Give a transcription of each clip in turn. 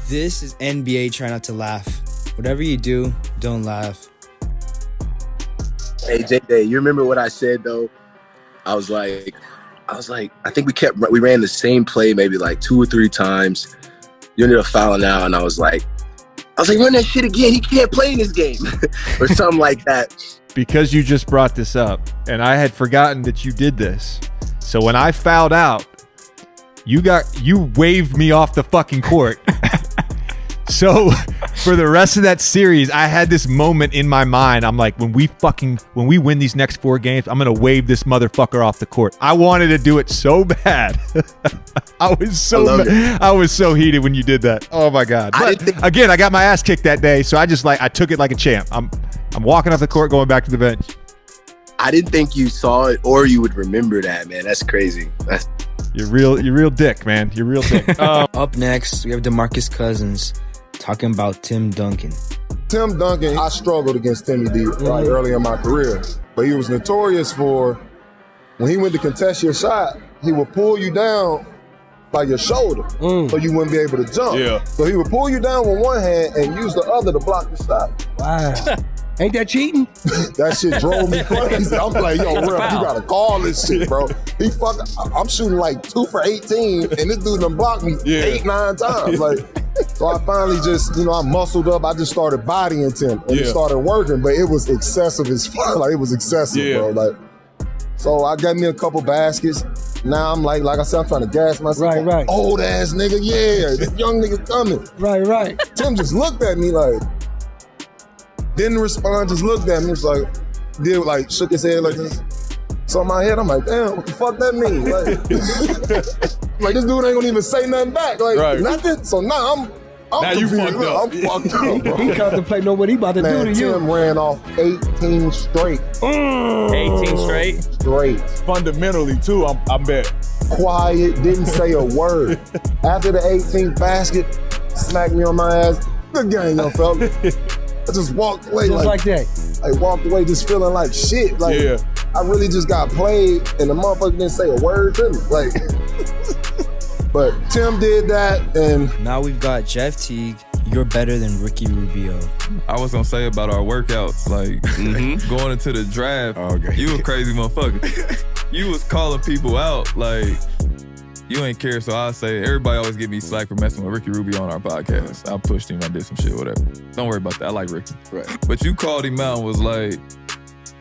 This is NBA Try Not to Laugh. Whatever you do, don't laugh. Hey, J-Day, you remember what I said, though? I was like, I think we ran the same play maybe like 2 or 3 times. You ended up fouling out, and I was like, run that shit again. He can't play in this game or something like that. Because you just brought this up, and I had forgotten that you did this. So when I fouled out, you waved me off the fucking court. So for the rest of that series, I had this moment in my mind. I'm like, when we win these next 4 games, I'm going to wave this motherfucker off the court. I wanted to do it so bad. I was so heated when you did that. Oh my God. But again, I got my ass kicked that day. So I took it like a champ. I'm walking off the court, going back to the bench. I didn't think you saw it or you would remember that, man. That's crazy. You're real dick, man. You're real dick. Up next, we have DeMarcus Cousins talking about Tim Duncan. Tim Duncan, I struggled against Timmy D early in my career, but he was notorious for when he went to contest your shot, he would pull you down by your shoulder so you wouldn't be able to jump. Yeah. So he would pull you down with one hand and use the other to block the shot. Wow. Ain't that cheating? That shit drove me crazy. I'm like, yo, ref, you gotta call this shit, bro. I'm shooting like 2 for 18, and this dude done blocked me 8, 9 times. Like, so I finally just, I muscled up. I just started bodying Tim, and it started working, but it was excessive as fuck. Like, it was excessive, bro. Like, so I got me a couple baskets. Now I'm like I said, I'm trying to gas myself. Right. Old ass nigga, this young nigga coming. Right. Tim just looked at me like, didn't respond, just looked at me. It's like, shook his head like this. So in my head, I'm like, damn, what the fuck that mean? Like this dude ain't gonna even say nothing back. Like, nothing. So now I'm now confused. you fucked up. I'm fucked up, bro. He contemplating what he about to do to you. Tim ran off 18 straight. 18 straight? Straight. Fundamentally, too, I bet. Quiet, didn't say a word. After the 18th basket, smacked me on my ass. Good game, young fella. I just walked away just like that. I walked away just feeling like shit. Like, I really just got played and the motherfucker didn't say a word to me. Like, but Tim did that, and now we've got Jeff Teague. You're better than Ricky Rubio. I was gonna say about our workouts, like going into the draft, you a crazy motherfucker. You was calling people out, like, you ain't care, so I say everybody always give me slack for messing with Ricky Rubio on our podcast. I pushed him, I did some shit, whatever. Don't worry about that. I like Ricky. Right. But you called him out and was like,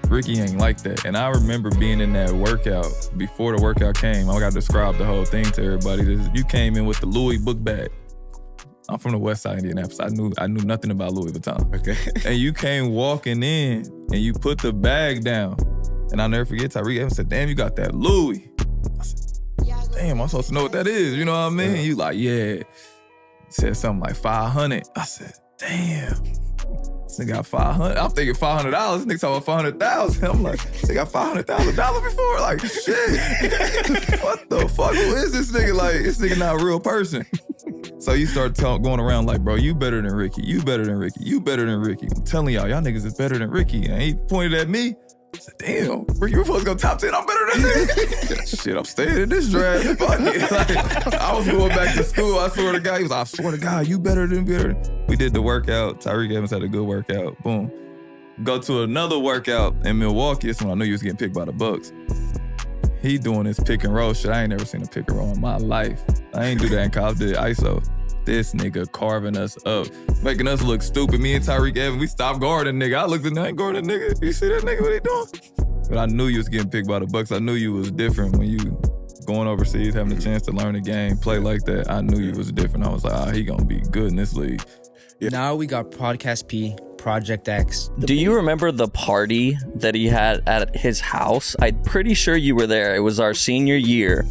Ricky ain't like that. And I remember being in that workout, before the workout came, I got to describe the whole thing to everybody. You came in with the Louis book bag. I'm from the west side of Indianapolis. I knew nothing about Louis Vuitton. Okay. And you came walking in and you put the bag down. And I'll never forget, Tyreek Evans said, damn, you got that Louis. I said, damn, I'm supposed to know what that is. You know what I mean? You like, yeah. He said something like 500. I said, damn. This nigga got 500. I'm thinking $500. This nigga talking about 500,000. I'm like, this nigga got $500,000 before? Like, shit. What the fuck? Who is this nigga? Like, this nigga not a real person. So you start going around like, bro, you better than Ricky. You better than Ricky. You better than Ricky. I'm telling y'all niggas is better than Ricky. And he pointed at me. I said, damn, Ricky, we're supposed to go top 10. I'm better than this. Shit, I'm staying in this draft. Fuck it. Like, I was going back to school. I swear to God, he was, I swear to God, you better than. We did the workout. Tyreek Evans had a good workout. Boom. Go to another workout in Milwaukee. That's when I knew he was getting picked by the Bucks. He doing this pick and roll shit. I ain't never seen a pick and roll in my life. I ain't do that in college. I did ISO. This nigga carving us up, making us look stupid. Me and Tyreek Evans, we stopped guarding nigga. I looked at him, I ain't guarding nigga. You see that nigga, what he doing? But I knew you was getting picked by the Bucks. I knew you was different when you going overseas, having a chance to learn the game, play like that. I knew you was different. I was like, he gonna be good in this league. Yeah. Now we got Podcast P, Project X. Do you remember the party that he had at his house? I'm pretty sure you were there. It was our senior year.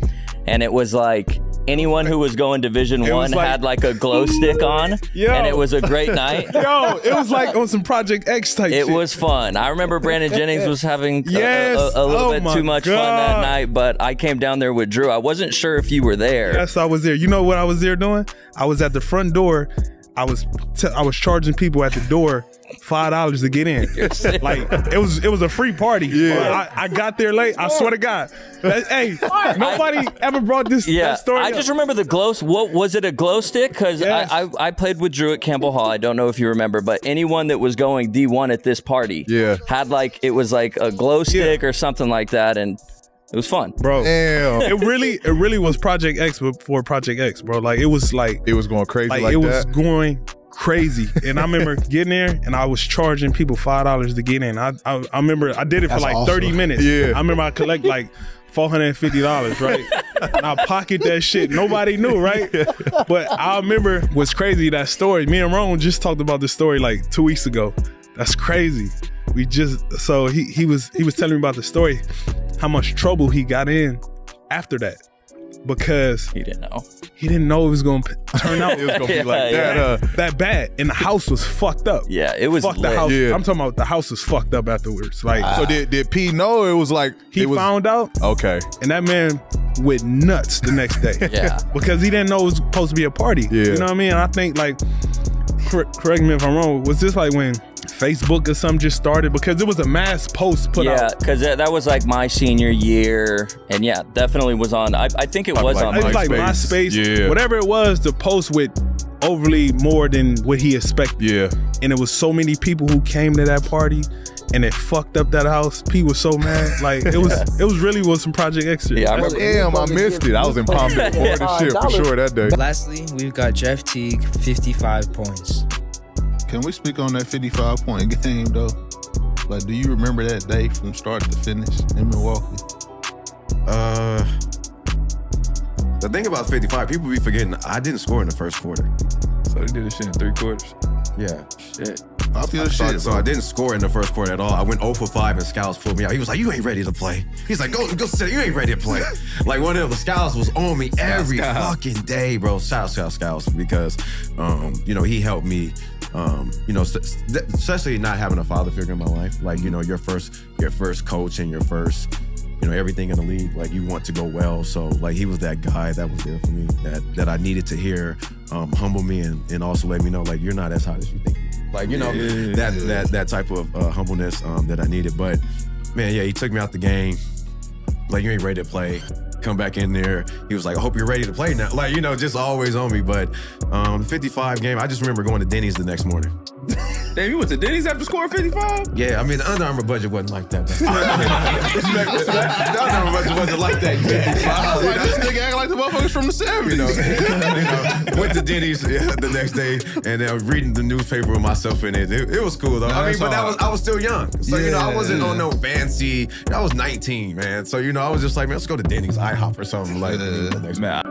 And it was like, anyone who was going Division I had like a glow stick on. And it was a great night. Yo, it was like on some Project X type shit. It was fun. I remember Brandon Jennings was having a little bit too much fun that night, but I came down there with Drew. I wasn't sure if you were there. Yes, I was there. You know what I was there doing? I was at the front door. I was charging people at the door $5 to get in. Like it was a free party. Yeah. I got there late. I swear to God. Hey, nobody ever brought this that story I up. just remember the glow. What was it? A glow stick? Because Yes. I played with Drew at Campbell Hall. I don't know if you remember, but anyone that was going D1 at this party had like it was like a glow stick or something like that, and it was fun, bro. Damn. It really was Project X before Project X, bro. Like it was going crazy like it that. was going crazy. And I remember getting there and I was charging people $5 to get in. I remember I did it for That's like 30 awesome. minutes. Yeah. I remember I collect like $450, right? And I pocket that shit. Nobody knew, right? But I remember what's crazy, that story. Me and Ron just talked about this story like 2 weeks ago. That's crazy. He was telling me about the story, how much trouble he got in after that. Because he didn't know it was going to turn out It was gonna be like that. that bad, and the house was fucked up. Yeah, it was fucked the lit. house. Yeah. I'm talking about the house was fucked up afterwards. Like So did P know? It was like he found out, Okay. and that man went nuts the next day. Yeah. Because he didn't know it was supposed to be a party. Yeah. You know what I mean? And I think like, correct me if I'm wrong. Was this like when Facebook or something just started? Because it was a mass post put out. Yeah, because that was like my senior year, and yeah, definitely was on. I think it was like on. It was like MySpace. MySpace, Yeah. whatever it was, the post with overly more than what he expected. Yeah. And it was so many people who came to that party, and it fucked up that house. P was so mad. Like it was really some Project X shit. Yeah, I remember. Damn, I missed it. I was in Palm Beach bored as shit for sure that day. Lastly, we've got Jeff Teague, 55 points. Can we speak on that 55-point game, though? Like, do you remember that day from start to finish in Milwaukee? The thing about 55, people be forgetting I didn't score in the first quarter. So they did this shit in 3 quarters. Yeah, shit. Pop your shit, So bro. I didn't score in the first quarter at all. I went 0 for 5 and Scouts pulled me out. He was like, you ain't ready to play. He's like, go sit. You ain't ready to play. Like one of the Scouts was on me every fucking day, bro. Shout out Scouts because, he helped me. Especially not having a father figure in my life. Like, your first coach and your first, everything in the league. Like you want to go well. So like he was that guy that was there for me that I needed to hear humble me and also let me know like you're not as hot as you think. Like, that type of humbleness that I needed. But man, yeah, he took me out the game. Like, you ain't ready to play. Come back in there. He was like, I hope you're ready to play now. Like, just always on me. But 55 game, I just remember going to Denny's the next morning. Damn, you went to Denny's after scoring 55? Yeah, I mean, the Under Armour budget wasn't like that. The Under Armour budget wasn't like that. Like, this nigga acting like the motherfuckers from the 70s. Went to Denny's the next day and reading the newspaper with myself in it. It was cool though. I mean, but I was still young. So, I wasn't on no fancy. I was 19, man. So, I was just like, man, let's go to Denny's, IHOP or something like the next Man,